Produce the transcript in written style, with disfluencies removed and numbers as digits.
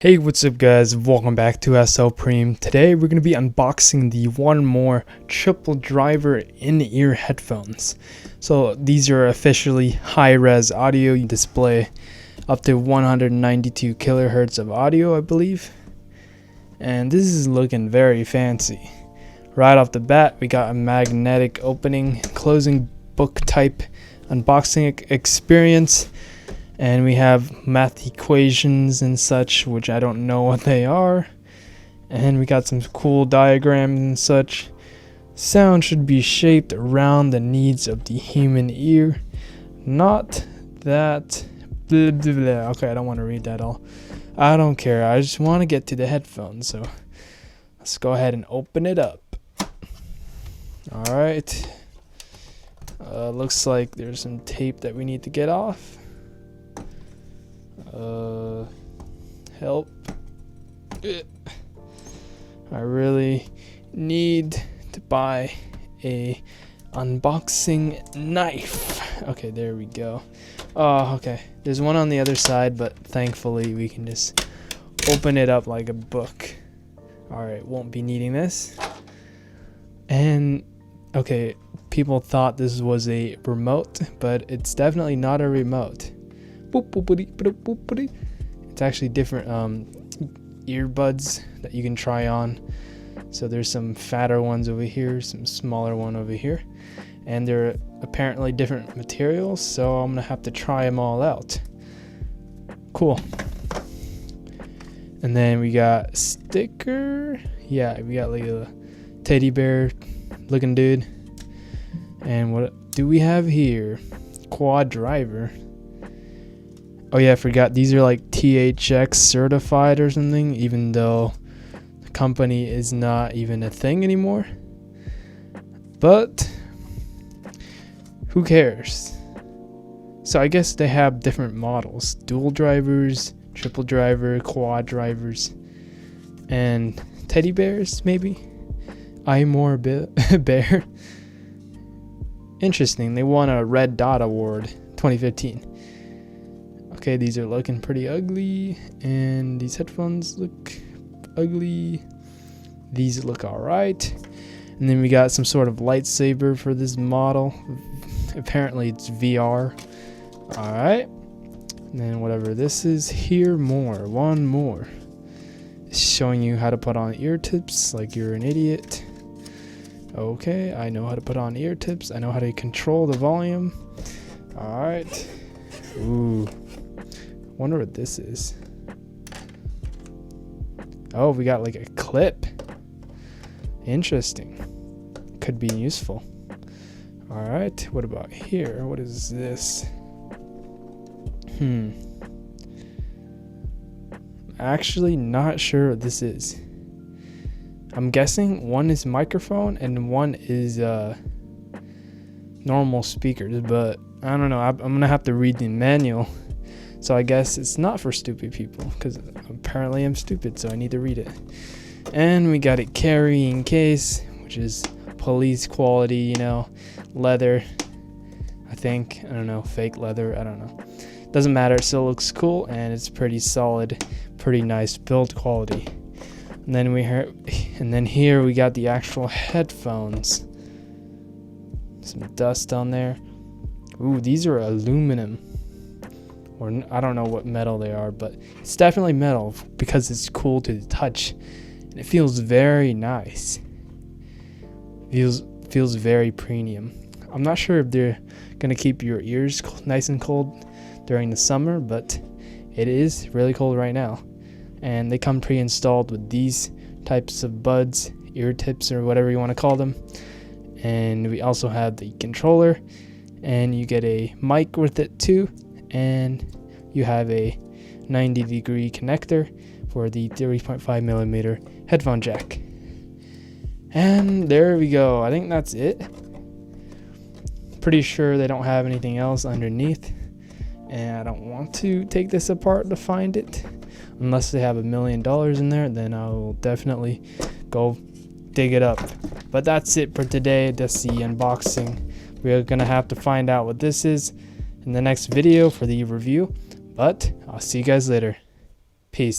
Hey, what's up guys, welcome back to SL Preem. Today we're going to be unboxing the One More Triple Driver in-ear headphones. So these are officially high-res audio display, up to 192 kilohertz of audio I believe. And this is looking very fancy. Right off the bat we got a magnetic opening, closing book type unboxing experience. And we have math equations and such, which I don't know what they are. And we got some cool diagrams and such. Sound should be shaped around the needs of the human ear. Not that... blah, blah, blah. Okay, I don't want to read that all. I don't care. I just want to get to the headphones. So let's go ahead and open it up. Alright. Looks like there's some tape that we need to get off. Help. I really need to buy a unboxing knife. Okay, there we go. Oh, okay. There's one on the other side, but thankfully we can just open it up like a book. Alright, won't be needing this. And, okay, people thought this was a remote, but it's definitely not a remote. It's actually different earbuds that you can try on. So there's some fatter ones over here, some smaller one over here, and they're apparently different materials, so I'm gonna have to try them all out. Cool. And then we got sticker. Yeah, we got like a teddy bear looking dude. And what do we have here? Quad driver. Oh yeah, I forgot, these are like THX certified or something, even though the company is not even a thing anymore. But who cares? So I guess they have different models. Dual drivers, triple driver, quad drivers, and teddy bears maybe? Bear. Interesting, they won a Red Dot Award 2015. Okay, these are looking pretty ugly, and these headphones look ugly. These look alright. And then we got some sort of lightsaber for this model. Apparently it's VR. Alright. And then whatever this is here, one more. It's showing you how to put on ear tips like you're an idiot. Okay, I know how to put on ear tips. I know how to control the volume. Alright. Ooh. Wonder what this is. Oh, we got like a clip. Interesting. Could be useful. Alright, what about here? What is this? Actually not sure what this is. I'm guessing one is microphone and one is normal speakers, but I don't know. I'm gonna have to read the manual. So I guess it's not for stupid people, because apparently I'm stupid, so I need to read it. And we got a carrying case, which is police quality, you know, leather, I think. I don't know, fake leather, I don't know. Doesn't matter, it still looks cool, and it's pretty solid, pretty nice build quality. And then here we got the actual headphones. Some dust on there. Ooh, these are aluminum. Or I don't know what metal they are, but it's definitely metal because it's cool to the touch, and it feels very nice. Feels very premium. I'm not sure if they're gonna keep your ears nice and cold during the summer, but it is really cold right now. And they come pre-installed with these types of buds, ear tips, or whatever you want to call them. And we also have the controller, and you get a mic with it too. And you have a 90-degree connector for the 3.5mm headphone jack. And there we go. I think that's it. Pretty sure they don't have anything else underneath, and I don't want to take this apart to find it. Unless they have $1 million in there, then I will definitely go dig it up. But that's it for today. That's the unboxing. We're gonna have to find out what this is in the next video for the review, but I'll see you guys later. Peace.